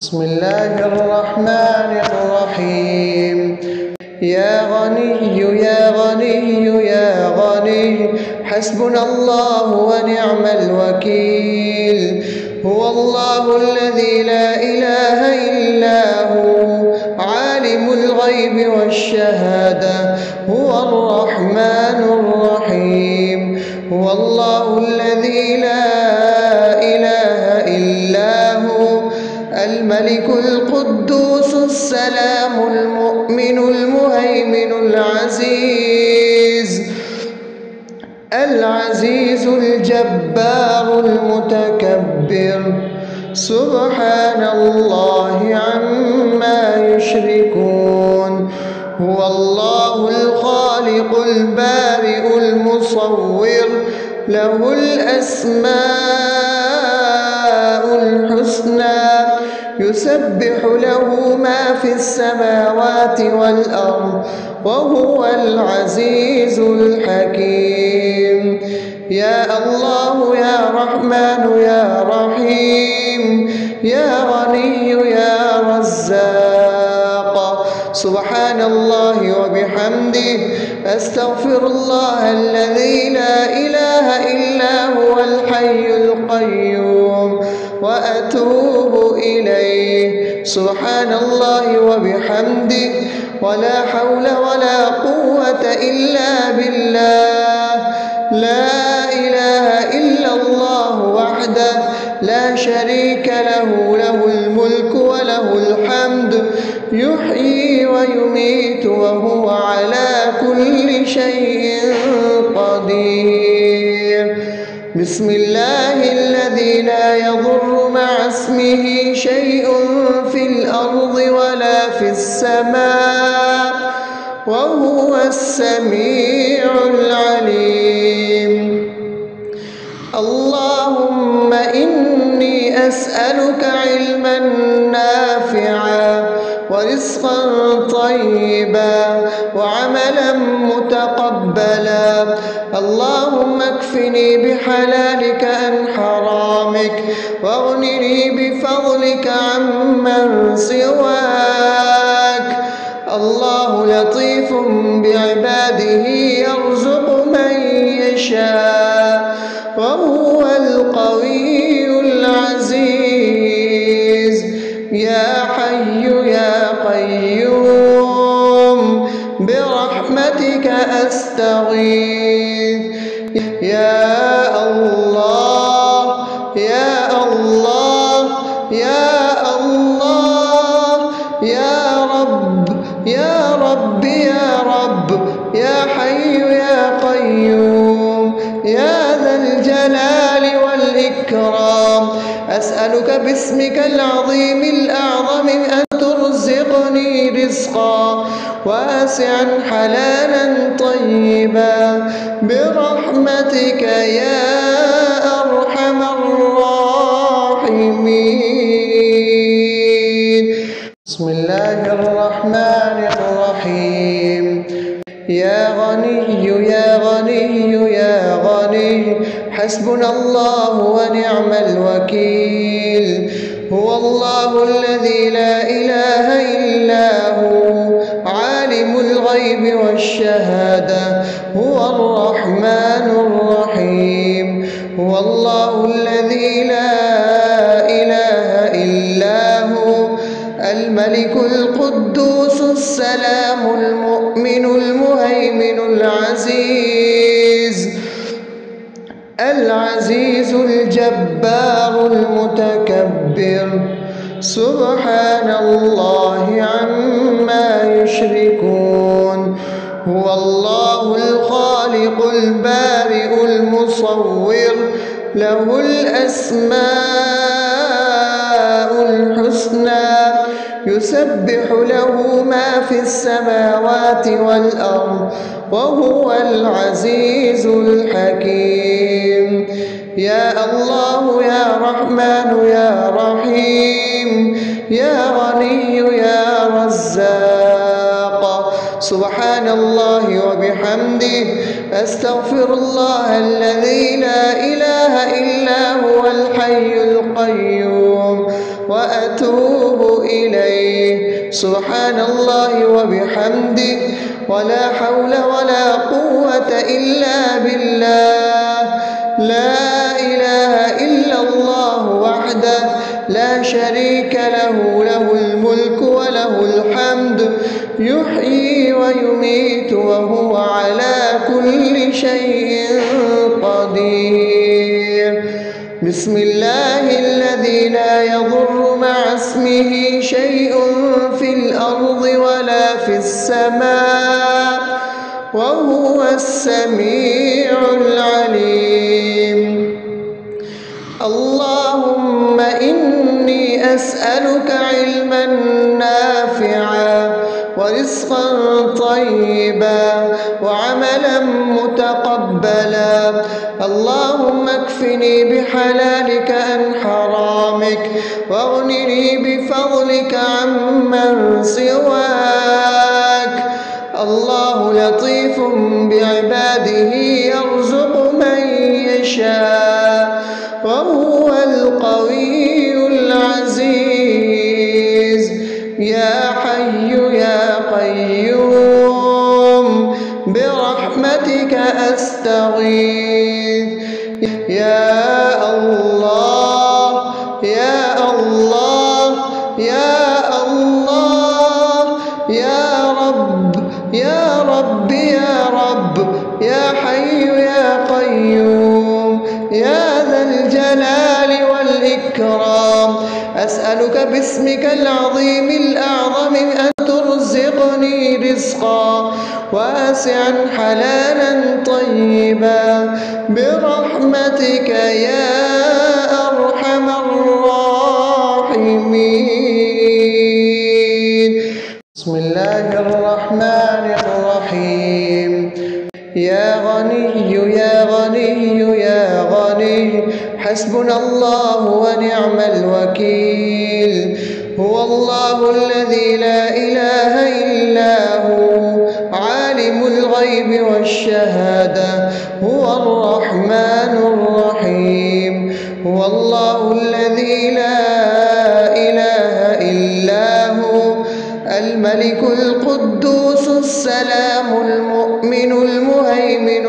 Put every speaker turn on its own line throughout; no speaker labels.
بسم الله الرحمن الرحيم. يا غني يا غني يا غني حسبنا الله ونعم الوكيل. هو الله الذي لا إله إلا هو عالم الغيب والشهادة هو الرحمن الرحيم. هو الله الذي لا إله إلا هو الملك القدوس السلام المؤمن المهيمن العزيز الجبار المتكبر سبحان الله عما يشركون. هو الله الخالق البارئ المصور له الأسماء الحسنى يسبح له ما في السماوات والأرض وهو العزيز الحكيم. يا الله يا رحمن يا رحيم يا غني يا رزاق سبحان الله وبحمده أستغفر الله الذي لا إله إلا هو الحي القيوم وأتوب إليه. سبحان الله وبحمده ولا حول ولا قوة إلا بالله. لا إله إلا الله وحده لا شريك له له الملك وله الحمد يحيي ويميت وهو على كل شيء قدير. بسم الله الذي لا يضر مع اسمه شيء في الأرض ولا في السماء وهو السميع العليم. اللهم إني أسألك علما نافعا ورزقا طيبا وعملا متقبلا. اللهم اكفني بحلالك عن حرامك واغنني بفضلك عمن سواك. الله لطيف بعباده يرزق من يشاء وهو القوي العزيز. يا حي يا قيوم برحمتك أستغيث. يا الله يا الله يا الله يا رب يا رب يا رب يا حي يا قيوم يا ذا الجلال والإكرام أسألك باسمك العظيم الأعظم أن ترزقني رزقا واسعا حلالا طيبا برحمتك يا أرحم الراحمين. بسم الله الرحمن الرحيم. يا غني يا غني يا غني حسبنا الله ونعم الوكيل. هو الله الذي لا إله إلا هو عالم الغيب والشهادة هو الرحمن الرحيم. هو الله الذي لا إله إلا هو الملك القدوس السلام المؤمن المهيمن العزيز الجبار المتكبر سبحان الله عما يشركون. هو الله الخالق البارئ المصور له الأسماء الحسنى يسبح له ما في السماوات والأرض وهو العزيز الحكيم. يا الله يا رحمن يا رحيم يا غني يا رزاق سبحان الله وبحمده أستغفر الله الذي لا إله إلا هو الحي القيوم وأتوب إليه. سبحان الله وبحمده، ولا حول ولا قوة إلا بالله. لا إله إلا الله وحده لا شريك له، له الملك وله الحمد، يحيي ويميت وهو على كل شيء قدير. بسم الله الذي لا يضر مع اسمه شيء في الأرض ولا في السماء، وهو السميع العليم. اللهم إني أسألك علما نافعا ورزقا طيبا وعملا متقبلا. اللهم اكفني بحلالك عن حرامك، واغنني بفضلك عمن سواك. الله لطيف بعباده يرزق من يشاء، وهو القوي العزيز. يا حي يا قيوم برحمتك أستغيث. يا الله يا الله يا الله يا رب يا رب يا رب، يا حي يا قيوم يا ذا الجلال والإكرام. أسألك باسمك العظيم الأعظم أن ترزقني رزقا واسعا حلالا طيبا برحمتك يا أرحم الراحمين. بسم الله الرحمن الرحيم. يا غني يا غني يا غني، حسبنا الله ونعم الوكيل. هو الله الذي لا إله إلا هو، عالم الغيب والشهادة، هو الرحمن الرحيم. هو الله الذي لا إله إلا هو، الملك القدوس السلام المؤمن المهيمن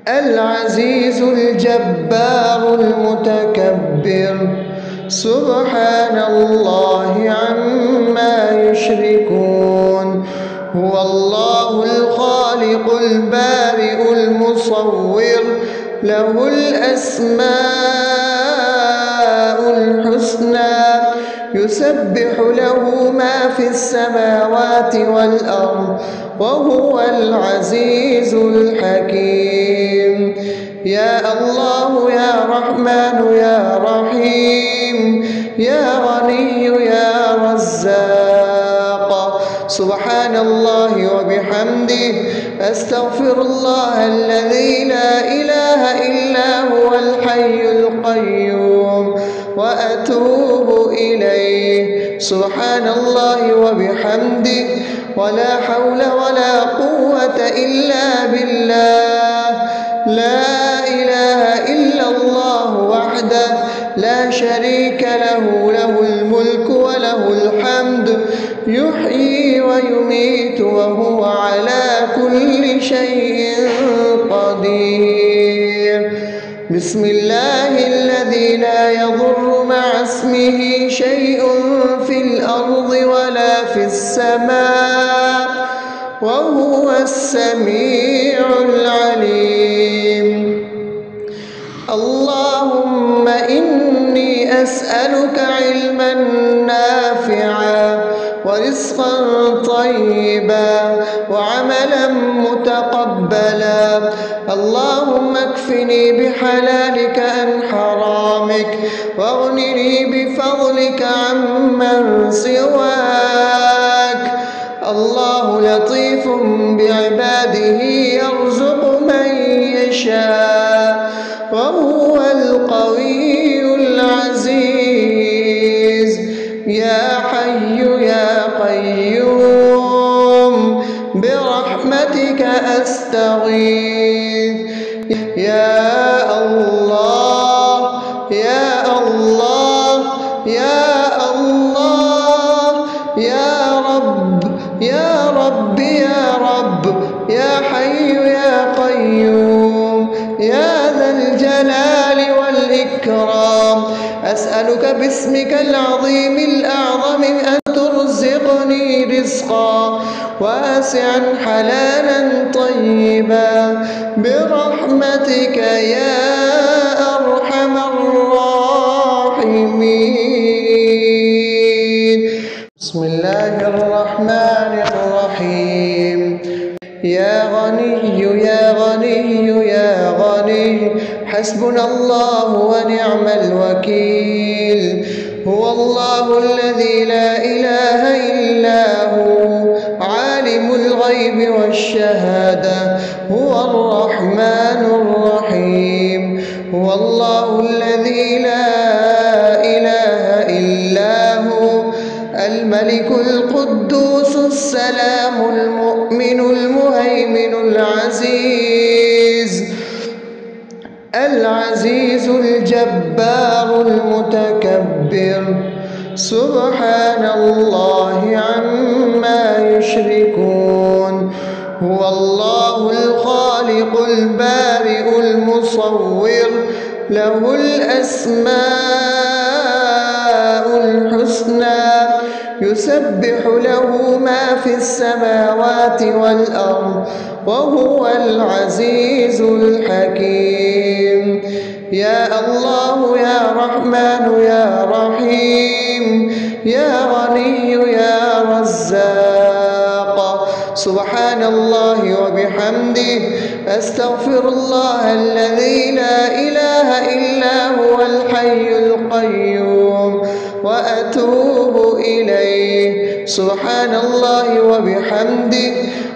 العزيز الجبار المتكبر. سبحان الله عما يشركون. هو الله الخالق البارئ المصور، له الأسماء الحسنى، يسبح له ما في السماوات والأرض، وهو العزيز الحكيم. يا الله يا رحمن يا رحيم، يا غني يا رزاق. سبحان الله وبحمده، أستغفر الله الذي لا إله إلا هو الحي القيوم، وأتوب إليه. سبحان الله وبحمده، ولا حول ولا قوة إلا بالله. لا إله إلا الله وحده لا شريك له، له الملك وله الحمد، يحيي ويميت وهو على كل شيء قدير. بسم الله الذي لا يضر مع اسمه شيء في الأرض ولا في السماء، وهو السميع العليم. اللهم إني أسألك علما نافعا ورزقا طيبا وعملا متقبلا. اللهم اكفني بحلالك عن حرامك، واغنني بفضلك عمن سواك. الله لطيف بعباده يرزق من يشاء، وهو القوي العزيز. يا حي يا قيوم برحمتك أستغيث. يا الله أسألك باسمك العظيم الأعظم أن ترزقني رزقا واسعا حلالا طيبا برحمتك يا أرحم الراحمين. بسم الله الرحمن الرحيم. يا غني يا غني يا غني حسبنا الله ونعم الوكيل. هو الله الذي لا إله إلا هو عالم الغيب والشهادة هو الرحمن الرحيم. هو الله الذي لا إله إلا هو الملك القدوس السلام المؤمن المهيمن العزيز الجبار المتكبر سبحان الله عما يشركون. هو الله الخالق البارئ المصور له الأسماء الحسنى يسبح له ما في السماوات والأرض وهو العزيز الحكيم. يا الله يا رحمن يا رحيم يا غني يا رزاق سبحان الله وبحمده أستغفر الله الذي لا إله إلا هو الحي القيوم وأتوب إليه. سبحان الله وبحمده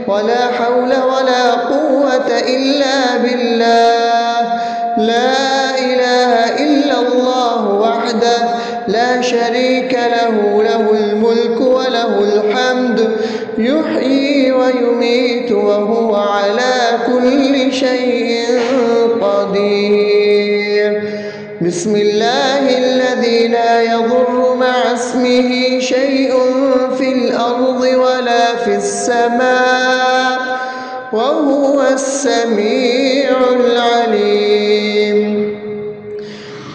ولا حول ولا قوة إلا بالله. لا إله إلا الله وحده لا شريك له له الملك وله الحمد يحيي ويميت وهو على كل شيء قدير. بسم الله الذي لا يضر مع اسمه شيء في الأرض ولا في السماء وهو السميع العليم.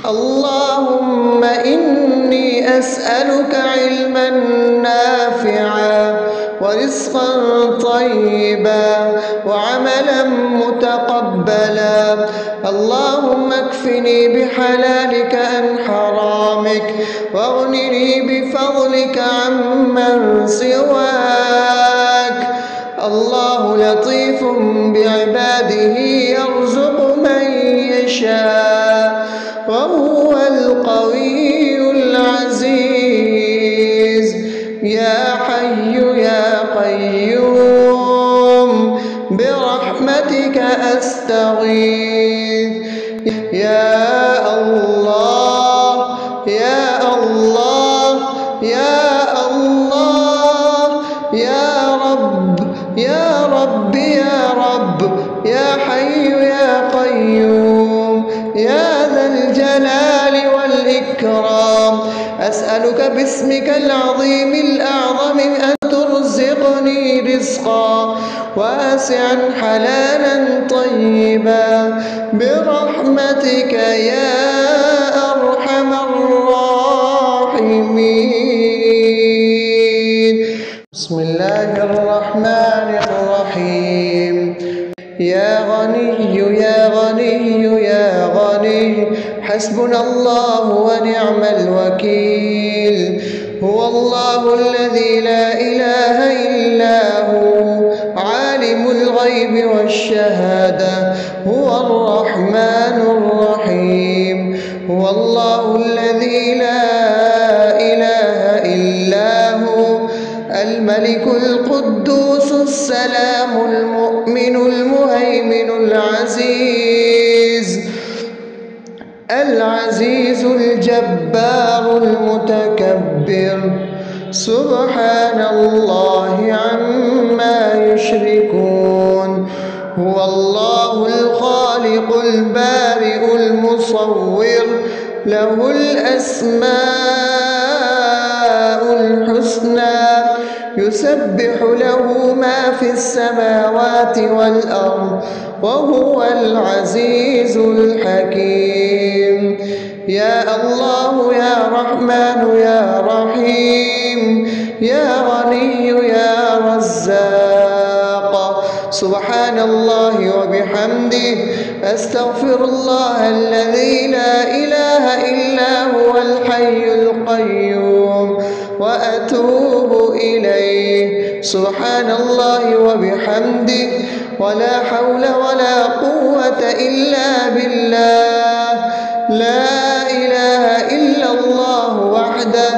اللهم إني أسألك علما نافعا ورزقا طيبا وعملا متقبلا. اللهم اكفني بحلالك عن حرامك واغنني بفضلك عمن سواك. الله لطيف بعباده يرزق من يشاء وهو القوي العزيز. يا حي يا قيوم برحمتك أستغيث. يا الله يا الله يا الله يا رب يا رب يا رب يا حي يا قيوم يا ذا الجلال والإكرام. أسألك باسمك العظيم الأعظم أن ترزقني رزقا واسعا حلالا طيبا برحمتك يا أرحم الراحمين. بسم الله الرحمن الرحيم. يا غني يا غني يا غني حسبنا الله ونعم الوكيل. هو الله الذي لا إله إلا هو عالم الغيب والشهادة هو الرحمن الرحيم. هو الله الذي لا إله إلا هو الملك القدوس السلام المؤمن المهيمن العزيز الجبار المتكبر سبحان الله عما يشركون. هو الله الخالق البارئ المصور له الأسماء الحسنى يسبح له ما في السماوات والأرض وهو العزيز الحكيم. يا الله يا رحمن يا رحيم يا غني يا رزاق. سبحان الله وبحمده أستغفر الله الذي لا إله إلا هو الحي القيوم وأتوب إليه. سبحان الله وبحمده ولا حول ولا قوة إلا بالله. لا إله إلا الله وحده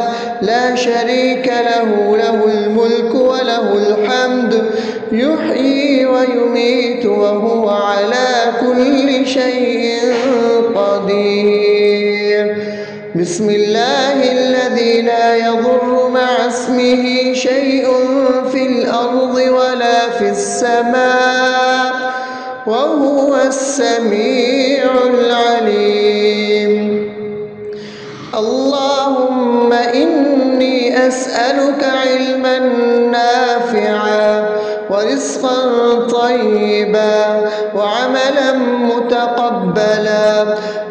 لا شريك له، له الملك وله الحمد يحيي ويميت وهو على كل شيء قدير. بسم الله الذي لا يضر مع اسمه شيء في الأرض ولا في السماء وهو السميع العليم. اللهم إني أسألك علما نافعا ورزقا طيبا وعملا متقبلا.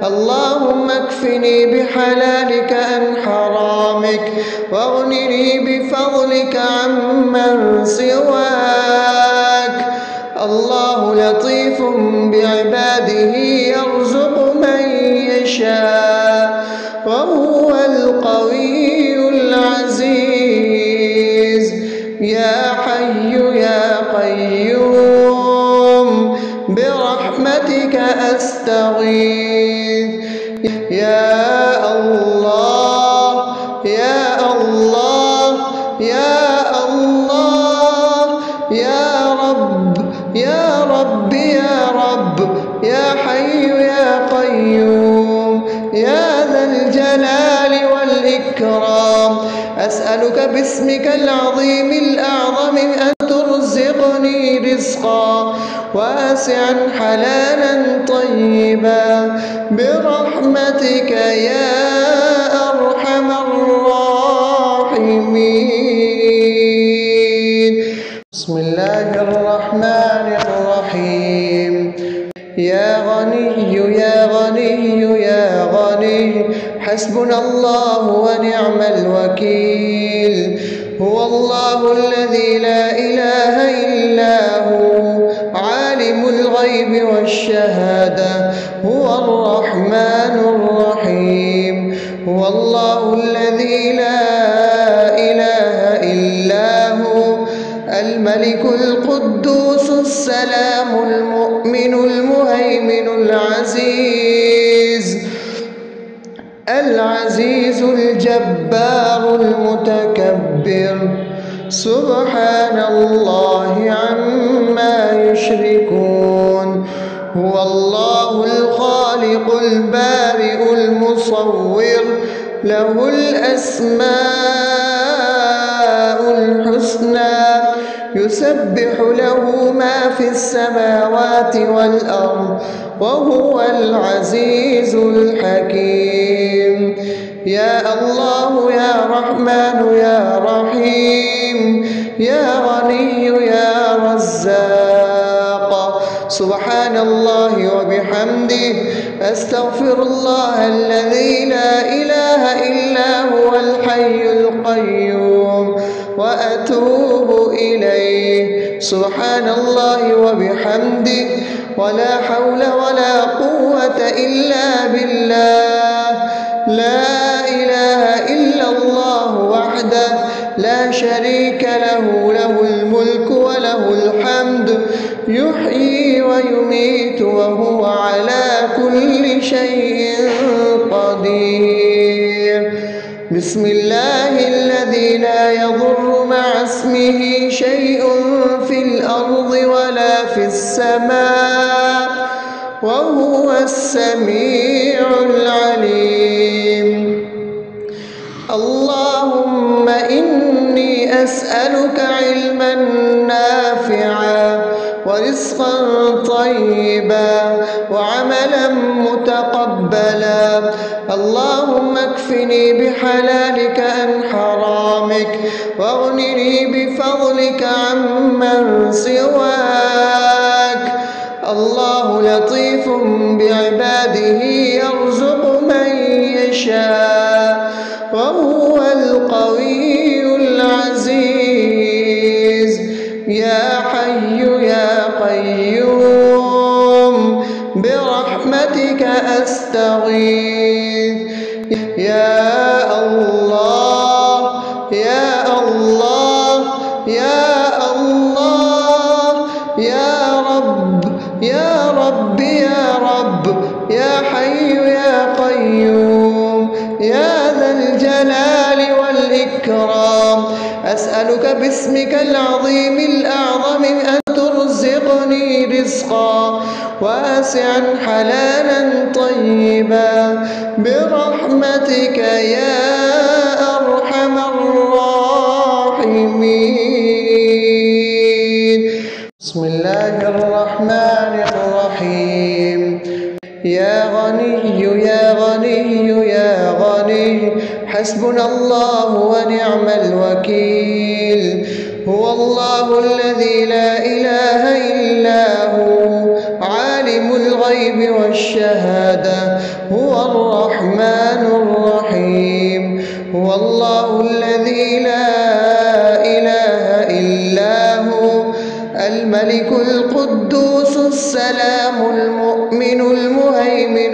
اللهم اكفني بحلالك عن حرامك واغنني بفضلك عمن سواك. الله لطيف بعباده يرزق من يشاء وهو القوي العزيز. يا حي يا قيوم برحمتك أستغيث. يا الله يا الله يا الله يا رب يا رب يا رب يا حي يا قيوم يا ذا الجلال والإكرام. أسألك باسمك العظيم الأعظم أن ترزقني رزقا واسعا حلالا طيبا برحمتك يا أرحم الراحمين. بسم الله الرحمن الرحيم. يا غني يا غني يا غني حسبنا الله ونعم الوكيل. هو الله الذي لا إله إلا هو عالم الغيب والشهادة هو الرحمن الرحيم. هو الله الذي لا إله إلا هو الملك القدوس السلام المؤمن المهيمن العزيز الجبار المتكبر. سبحان الله عما يشركون. هو الله الخالق البارئ المصور له الأسماء الحسنى يسبح له ما في السماوات والأرض وهو العزيز الحكيم. يا الله يا رحمن يا رحيم يا غني يا رزاق. سبحان الله وبحمده أستغفر الله الذي لا إله إلا هو الحي القيوم وأتوب إليه. سبحان الله وبحمده ولا حول ولا قوة إلا بالله. لا إله إلا الله وحده لا شريك له، له الملك وله الحمد يحيي ويميت وهو على كل شيء قدير. بسم الله الذي لا يضر مع اسمه شيء في الأرض ولا في السماء وهو السميع العليم. اللهم إني أسألك علما نافعا ورزقا طيبا وعملا متقبلا. اللهم اكفني بحلالك عن حرامك واغنني بفضلك عمن سواك. الله لطيف بعباده يرزق من أستغيث. يا الله يا الله يا الله يا رب يا رب يا رب يا حي يا قيوم يا ذا الجلال والإكرام، أسألك باسمك العظيم الأعظم أن ترزقني رزقا واسعا حلالا طيبا برحمتك يا أرحم الراحمين. بسم الله الرحمن الرحيم. يا غني يا غني يا غني حسبنا الله ونعم الوكيل. هو الله الذي لا إله إلا هو عالم الغيب والشهادة، هو الرحمن الرحيم. هو الله الذي لا إله إلا هو الملك القدوس السلام المؤمن المهيمن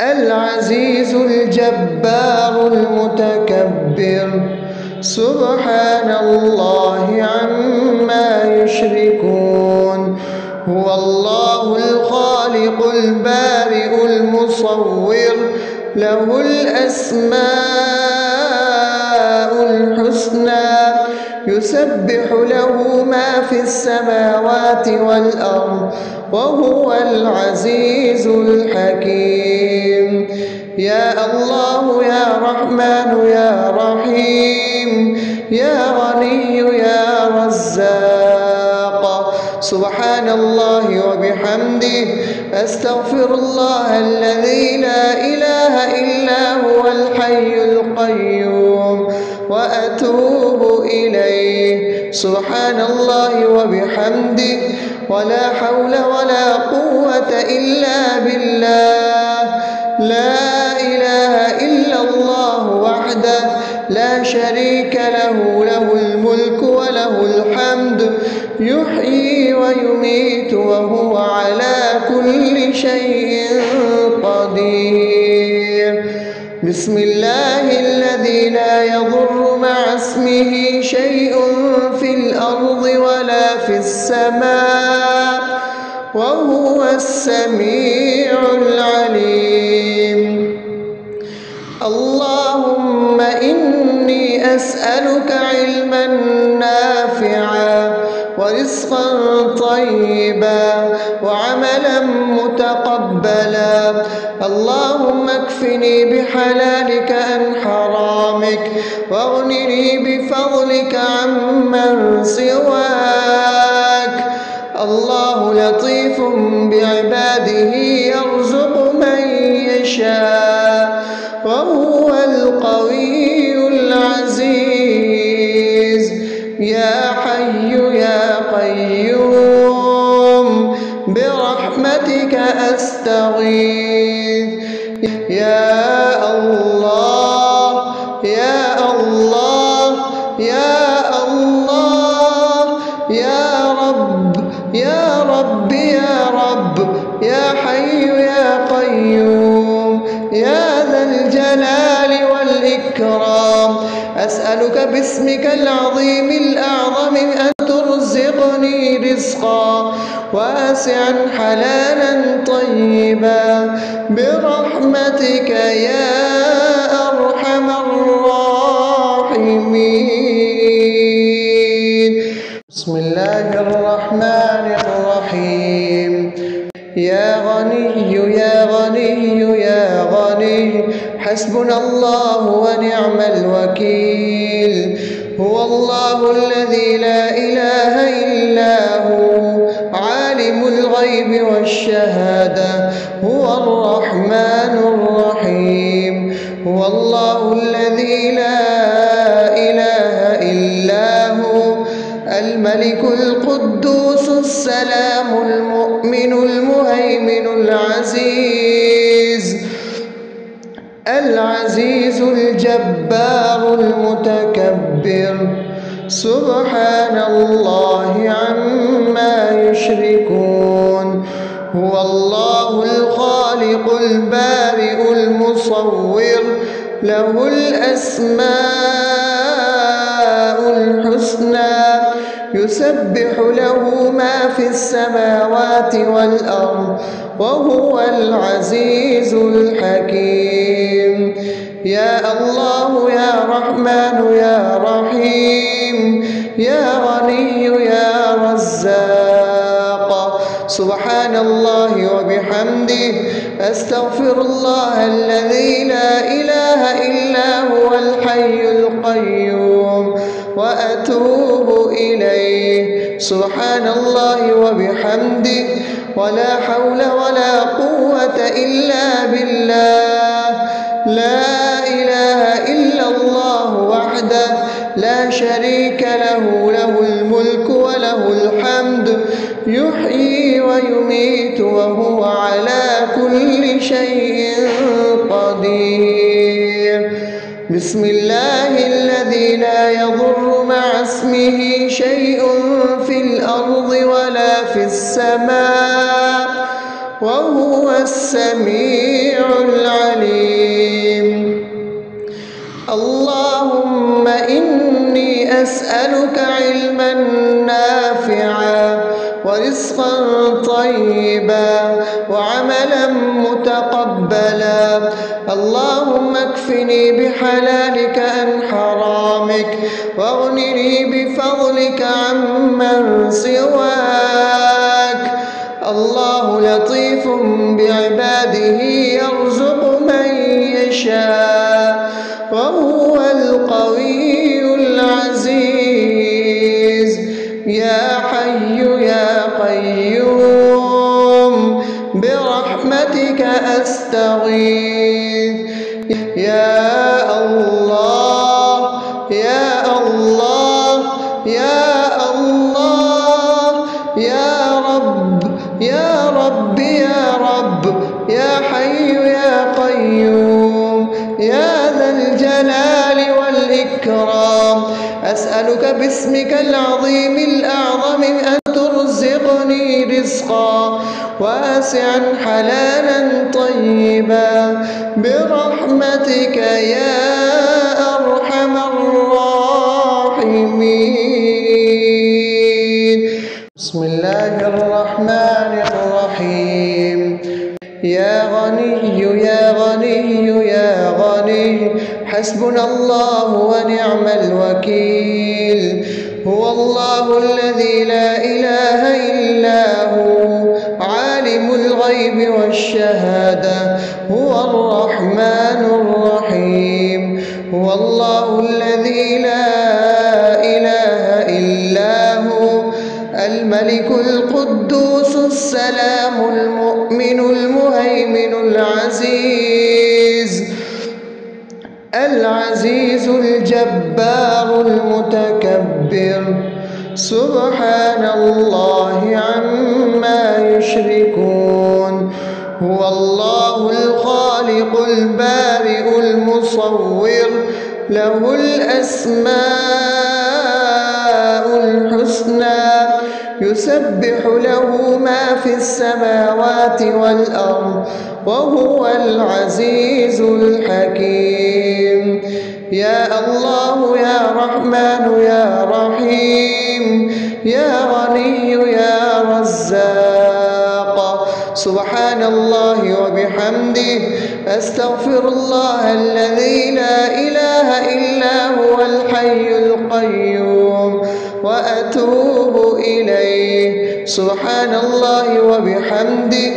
العزيز الجبار المتكبر، سبحان الله عما يشركون. هو الله الخالق البارئ المصور، له الأسماء الحسنى، يسبح له ما في السماوات والأرض، وهو العزيز الحكيم. يا الله يا رحمن يا رحيم يا غني يا رزاق، سبحان الله وبحمده، أستغفر الله الذي لا إله إلا هو الحي القيوم وأتوب إليه. سبحان الله وبحمده، ولا حول ولا قوة إلا بالله. لا إله إلا الله وحده لا شريك له، له الملك وله الحمد، يحيي ويميت وهو على كل شيء قدير. بسم الله الذي لا يضر مع اسمه شيء في الأرض ولا في السماء، وهو السميع العليم. اللهم إني أسألك علما نافعا ورزقا طيبا وعملا متقبلا. اللهم اكفني بحلالك عن حرامك، واغنني بفضلك عمن سواك. الله لطيف بعباده يرزق من يشاء، وهو القوي العزيز. يا حي يا قيوم برحمتك أستغيث. يا الله يا الله يا الله يا رب يا رب يا رب يا حي يا قيوم يا ذا الجلال والإكرام، أسألك باسمك العظيم الأعظم أن ترزقني رزقا واسعا حلالا طيبا برحمتك يا أرحم الراحمين. بسم الله الرحمن الرحيم. يا غني يا غني يا غني حسبنا الله ونعم الوكيل. هو الله الذي لا إله إلا هو عالم الغيب والشهادة، هو الرحمن الرحيم. هو الله الذي لا إله إلا هو الملك القدوس السلام المؤمن المهيمن العزيز الجبار المتكبر، سبحان الله عما يشركون. هو الله الخالق البارئ المصور له الأسماء الحسنى يسبح له ما في السماوات والأرض وهو العزيز الحكيم. يا الله يا رحمن يا رحيم يا غني يا رزاق. سبحان الله وبحمده أستغفر الله الذي لا إله إلا هو الحي القيوم وأتوب إليه. سبحان الله وبحمده ولا حول ولا قوة إلا بالله. لا إله إلا الله وحده لا شريك له له الملك وله الحمد يحيي ويميت وهو على كل شيء قدير. بسم الله الذي لا يضر مع اسمه شيء في الأرض ولا في السماء وهو السميع العليم. اللهم إني أسألك علما نافعا ورزقا طيبا وعملا متقبلا. اللهم اكفني بحلالك عن حرامك واغنني بفضلك عمن سواك. الله لطيف بعباده يرزق من يشاء وهو القوي العزيز. يا حي يا قيوم برحمتك أستغيث. يا الله يا الله يا الله يا رب يا رب يا رب يا حي يا قيوم يا ذا الجلال والإكرام. أسألك باسمك العظيم الأعظم أن ترزقني رزقا واسعا حلالا طيبا برحمتك يا أرحم الراحمين. بسم الله الرحمن الرحيم. يا غني يا غني يا غني حسبنا الله ونعم الوكيل. هو الله الذي لا إله إلا هو عالم الغيب والشهادة هو الرحمن الرحيم. هو الله الذي لا إله إلا هو الملك القدوس السلام المؤمن المهيمن العزيز الجبار المتكبر. سبحان الله عما يشركون. هو الله الخالق البارئ المصور له الأسماء الحسنى يسبح له ما في السماوات والأرض وهو العزيز الحكيم. يا الله يا رحمن يا رحيم يا غني يا رزاق. سبحان الله وبحمده أستغفر الله الذي لا إله إلا هو الحي القيوم وأتوب إليه. سبحان الله وبحمده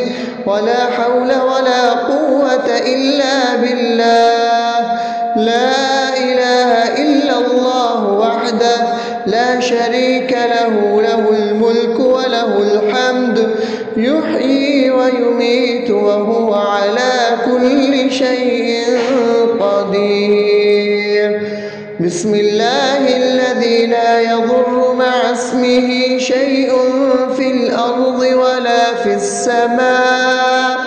ولا حول ولا قوة إلا بالله. لا إله إلا الله وحده لا شريك له له الملك وله الحمد يحيي ويميت وهو على كل شيء قدير. بسم الله الذي لا يضر مع اسمه شيء في الأرض ولا في السماء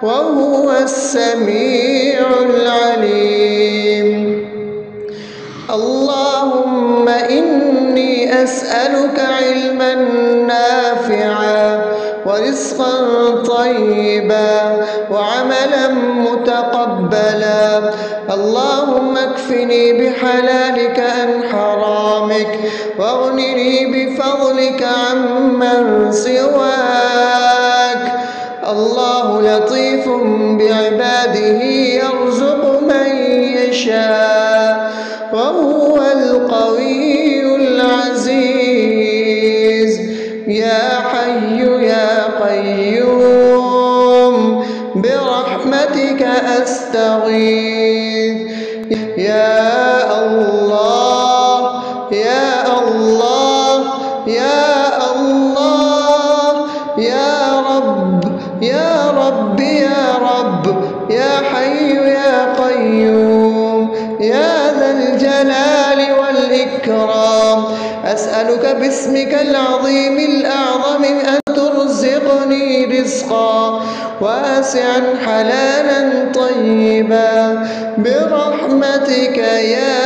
وهو السميع العليم. اللهم إني أسألك علما نافعا ورزقا ورزقا طيبا وعملا متقبلا. اللهم اكفني بحلالك عن حرامك واغنني بفضلك عمن سواك. الله لطيف بعباده يرزق من يشاء وهو القوي العزيز. يا حي يا قيوم برحمتك أستغيث. يا الله يا الله يا الله يا رب يا رب يا رب يا حي يا قيوم يا ذا الجلال والإكرام. أسألك باسمك العظيم الأعظم أن ترزقني رزقا واسعا حلالا طيبا برحمتك يا